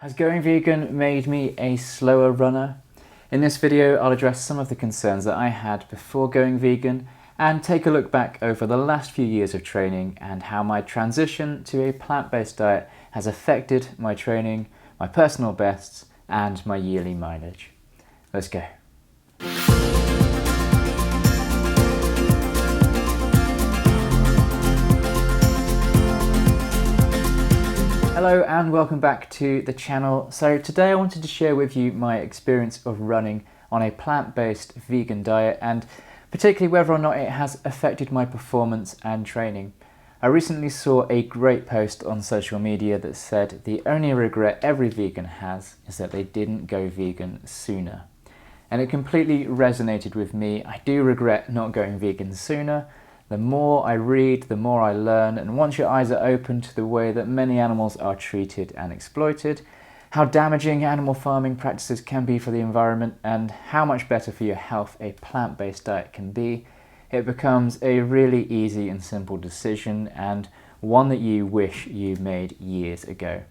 Has going vegan made me a slower runner? In this video, I'll address some of the concerns that I had before going vegan and take a look back over the last few years of training and how my transition to a plant-based diet has affected my training, my personal bests, and my yearly mileage. Let's go. Hello and welcome back to the channel. So today I wanted to share with you my experience of running on a plant-based vegan diet and particularly whether or not it has affected my performance and training. I recently saw a great post on social media that said the only regret every vegan has is that they didn't go vegan sooner. And it completely resonated with me. I do regret not going vegan sooner. The more I read, the more I learn, and once your eyes are open to the way that many animals are treated and exploited, how damaging animal farming practices can be for the environment, and how much better for your health a plant-based diet can be, it becomes a really easy and simple decision, and one that you wish you made years ago.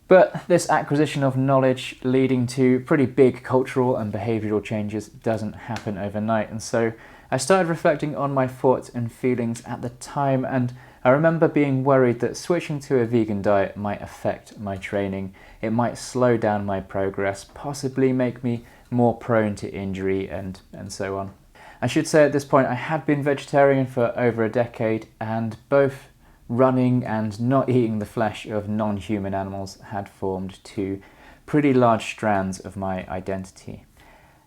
But this acquisition of knowledge leading to pretty big cultural and behavioural changes doesn't happen overnight, and so I started reflecting on my thoughts and feelings at the time, and I remember being worried that switching to a vegan diet might affect my training. It might slow down my progress, possibly make me more prone to injury and so on. I should say at this point I had been vegetarian for over a decade, and both running and not eating the flesh of non-human animals had formed two pretty large strands of my identity.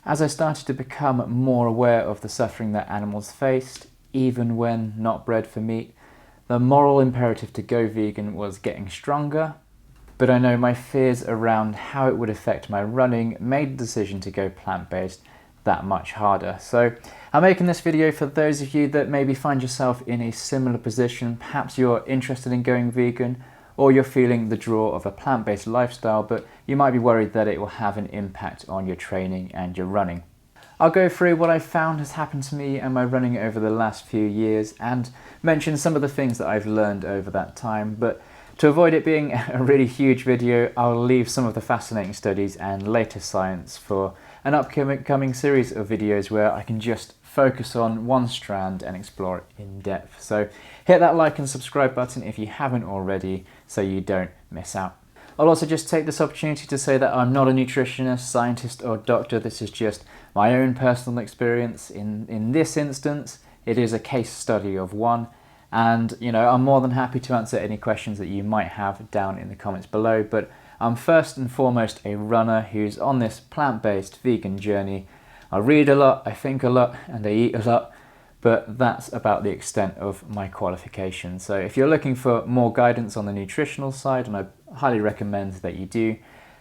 As I started to become more aware of the suffering that animals faced, even when not bred for meat, the moral imperative to go vegan was getting stronger, but I know my fears around how it would affect my running made the decision to go plant-based that much harder. So I'm making this video for those of you that maybe find yourself in a similar position. Perhaps you're interested in going vegan, or you're feeling the draw of a plant-based lifestyle, but you might be worried that it will have an impact on your training and your running. I'll go through what I've found has happened to me and my running over the last few years and mention some of the things that I've learned over that time, but to avoid it being a really huge video, I'll leave some of the fascinating studies and latest science for an upcoming series of videos where I can just focus on one strand and explore it in depth. So hit that like and subscribe button if you haven't already so you don't miss out. I'll also just take this opportunity to say that I'm not a nutritionist, scientist or doctor. This is just my own personal experience. In this instance, it is a case study of one, and I'm more than happy to answer any questions that you might have down in the comments below, but I'm first and foremost a runner who's on this plant-based vegan journey. I read a lot, I think a lot, and I eat a lot, but that's about the extent of my qualifications. So if you're looking for more guidance on the nutritional side, and I highly recommend that you do,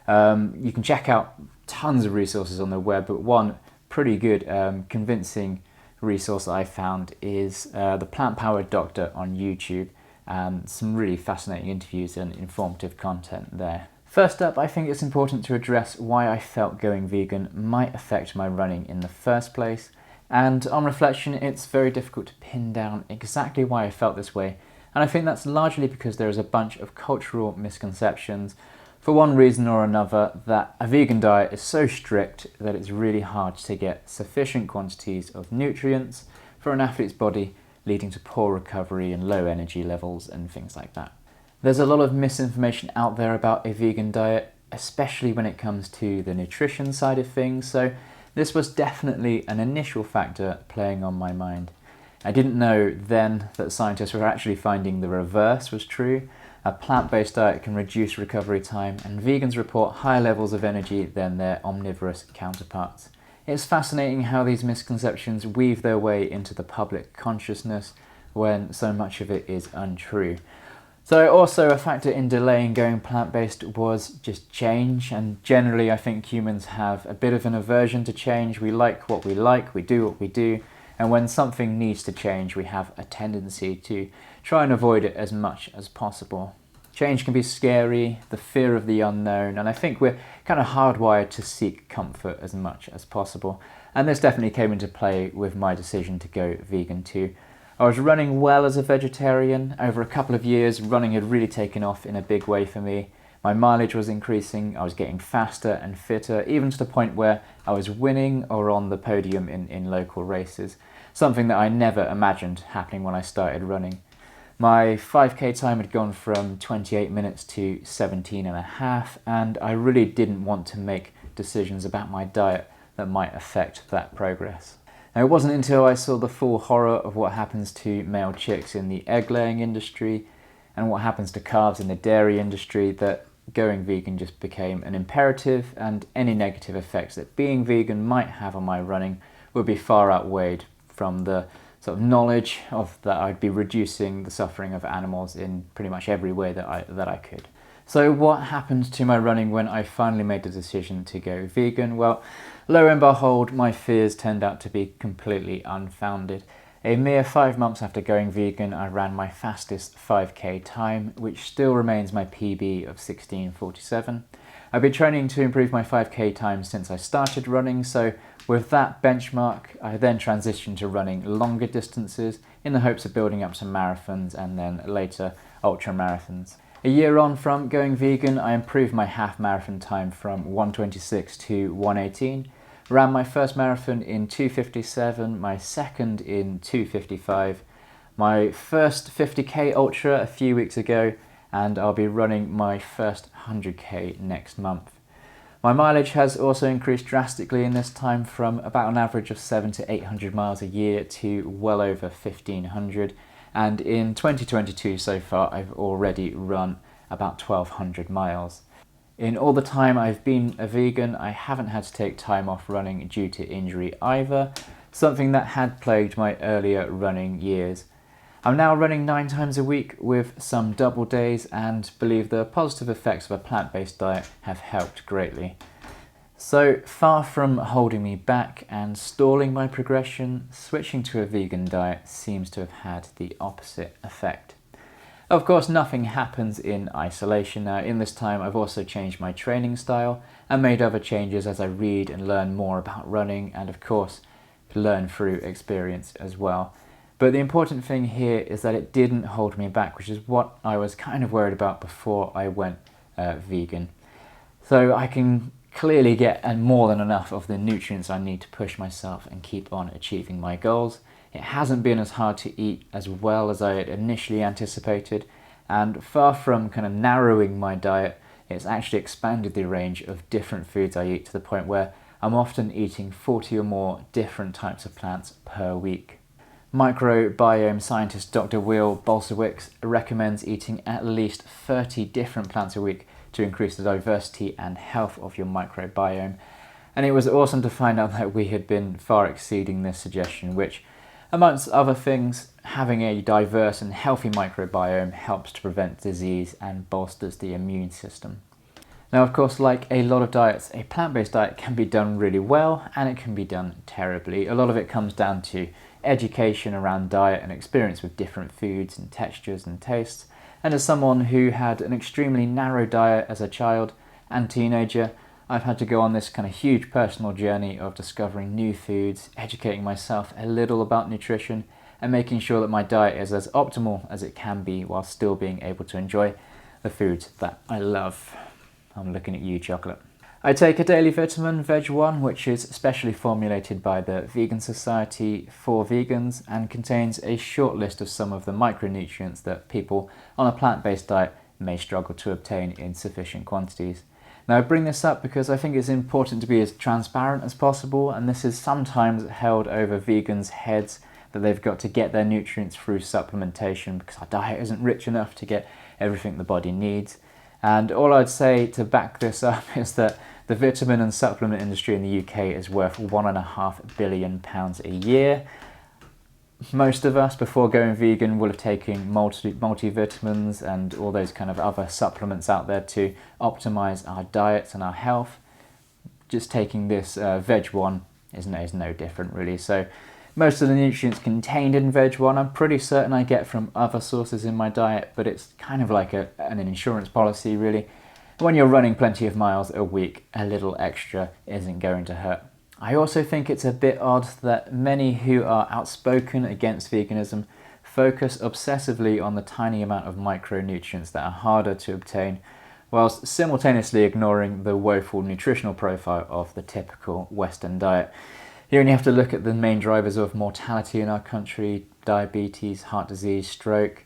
you can check out tons of resources on the web, but one pretty good, convincing resource that I found is the Plant Powered Doctor on YouTube, and some really fascinating interviews and informative content there. First up, I think it's important to address why I felt going vegan might affect my running in the first place, and on reflection it's very difficult to pin down exactly why I felt this way, and I think that's largely because there is a bunch of cultural misconceptions for one reason or another that a vegan diet is so strict that it's really hard to get sufficient quantities of nutrients for an athlete's body, leading to poor recovery and low energy levels and things like that. There's a lot of misinformation out there about a vegan diet, especially when it comes to the nutrition side of things, so this was definitely an initial factor playing on my mind. I didn't know then that scientists were actually finding the reverse was true. A plant-based diet can reduce recovery time, and vegans report higher levels of energy than their omnivorous counterparts. It's fascinating how these misconceptions weave their way into the public consciousness when so much of it is untrue. So also a factor in delaying going plant-based was just change, and generally I think humans have a bit of an aversion to change. We like, we do what we do, and when something needs to change we have a tendency to try and avoid it as much as possible. Change can be scary, the fear of the unknown, and I think we're kind of hardwired to seek comfort as much as possible, and this definitely came into play with my decision to go vegan too. I was running well as a vegetarian. Over a couple of years, running had really taken off in a big way for me. My mileage was increasing, I was getting faster and fitter, even to the point where I was winning or on the podium in local races, something that I never imagined happening when I started running. My 5k time had gone from 28 minutes to 17 and a half, and I really didn't want to make decisions about my diet that might affect that progress. Now, it wasn't until I saw the full horror of what happens to male chicks in the egg-laying industry and what happens to calves in the dairy industry that going vegan just became an imperative, and any negative effects that being vegan might have on my running would be far outweighed from the sort of knowledge of that I'd be reducing the suffering of animals in pretty much every way that I could. So what happened to my running when I finally made the decision to go vegan? Well, lo and behold, my fears turned out to be completely unfounded. A mere 5 months after going vegan, I ran my fastest 5k time, which still remains my PB of 16:47. I've been training to improve my 5k time since I started running, so with that benchmark, I then transitioned to running longer distances in the hopes of building up some marathons and then later ultra marathons. A year on from going vegan, I improved my half marathon time from 1:26 to 1:18. Ran my first marathon in 2:57, my second in 2:55, my first 50k ultra a few weeks ago, and I'll be running my first 100k next month. My mileage has also increased drastically in this time, from about an average of 700 to 800 miles a year to well over 1,500, and in 2022 so far I've already run about 1,200 miles. In all the time I've been a vegan, I haven't had to take time off running due to injury either, something that had plagued my earlier running years. I'm now running 9 times a week with some double days, and believe the positive effects of a plant-based diet have helped greatly. So far from holding me back and stalling my progression, switching to a vegan diet seems to have had the opposite effect. Of course, nothing happens in isolation. Now, in this time, I've also changed my training style and made other changes as I read and learn more about running, and of course, learn through experience as well. But the important thing here is that it didn't hold me back, which is what I was kind of worried about before I went vegan. So I can clearly get more than enough of the nutrients I need to push myself and keep on achieving my goals. It hasn't been as hard to eat as well as I had initially anticipated, and far from kind of narrowing my diet, it's actually expanded the range of different foods I eat to the point where I'm often eating 40 or more different types of plants per week. Microbiome scientist Dr. Will Bolsewicz recommends eating at least 30 different plants a week to increase the diversity and health of your microbiome. And it was awesome to find out that we had been far exceeding this suggestion, which, amongst other things, having a diverse and healthy microbiome helps to prevent disease and bolsters the immune system. Now, of course, like a lot of diets, a plant-based diet can be done really well and it can be done terribly. A lot of it comes down to education around diet and experience with different foods and textures and tastes. And as someone who had an extremely narrow diet as a child and teenager, I've had to go on this kind of huge personal journey of discovering new foods, educating myself a little about nutrition, and making sure that my diet is as optimal as it can be while still being able to enjoy the foods that I love. I'm looking at you, chocolate. I take a daily vitamin, Veg1, which is specially formulated by the Vegan Society for vegans and contains a short list of some of the micronutrients that people on a plant-based diet may struggle to obtain in sufficient quantities. Now, I bring this up because I think it's important to be as transparent as possible, and this is sometimes held over vegans' heads that they've got to get their nutrients through supplementation because our diet isn't rich enough to get everything the body needs. And all I'd say to back this up is that the vitamin and supplement industry in the UK is worth £1.5 billion a year. Most of us, before going vegan, will have taken multivitamins and all those kind of other supplements out there to optimize our diets and our health. Just taking this Veg1 is no different, really. So most of the nutrients contained in Veg1 I'm pretty certain I get from other sources in my diet, but it's kind of like an insurance policy, really. When you're running plenty of miles a week, a little extra isn't going to hurt. I also think it's a bit odd that many who are outspoken against veganism focus obsessively on the tiny amount of micronutrients that are harder to obtain, whilst simultaneously ignoring the woeful nutritional profile of the typical Western diet. You only have to look at the main drivers of mortality in our country: diabetes, heart disease, stroke,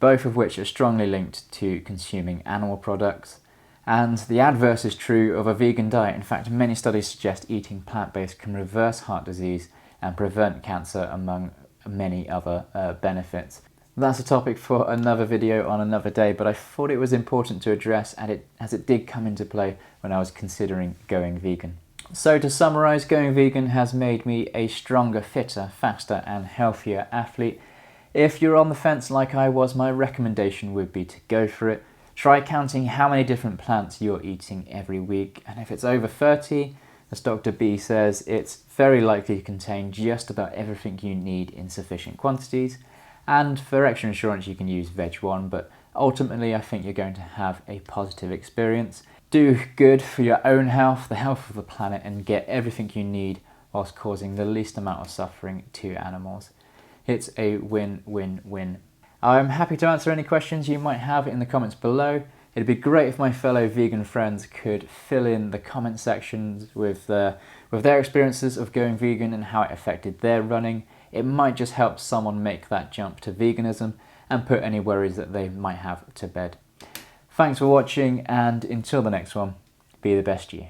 both of which are strongly linked to consuming animal products. And the adverse is true of a vegan diet. In fact, many studies suggest eating plant-based can reverse heart disease and prevent cancer, among many other benefits. That's a topic for another video on another day, but I thought it was important to address as it did come into play when I was considering going vegan. So to summarise, going vegan has made me a stronger, fitter, faster and healthier athlete. If you're on the fence like I was, my recommendation would be to go for it. Try counting how many different plants you're eating every week, and if it's over 30, as Dr. B says, it's very likely to contain just about everything you need in sufficient quantities. And for extra insurance you can use Veg 1, but ultimately I think you're going to have a positive experience. Do good for your own health, the health of the planet, and get everything you need whilst causing the least amount of suffering to animals. It's a win-win-win. I'm happy to answer any questions you might have in the comments below. It'd be great if my fellow vegan friends could fill in the comment sections with their experiences of going vegan and how it affected their running. It might just help someone make that jump to veganism and put any worries that they might have to bed. Thanks for watching, and until the next one, be the best you.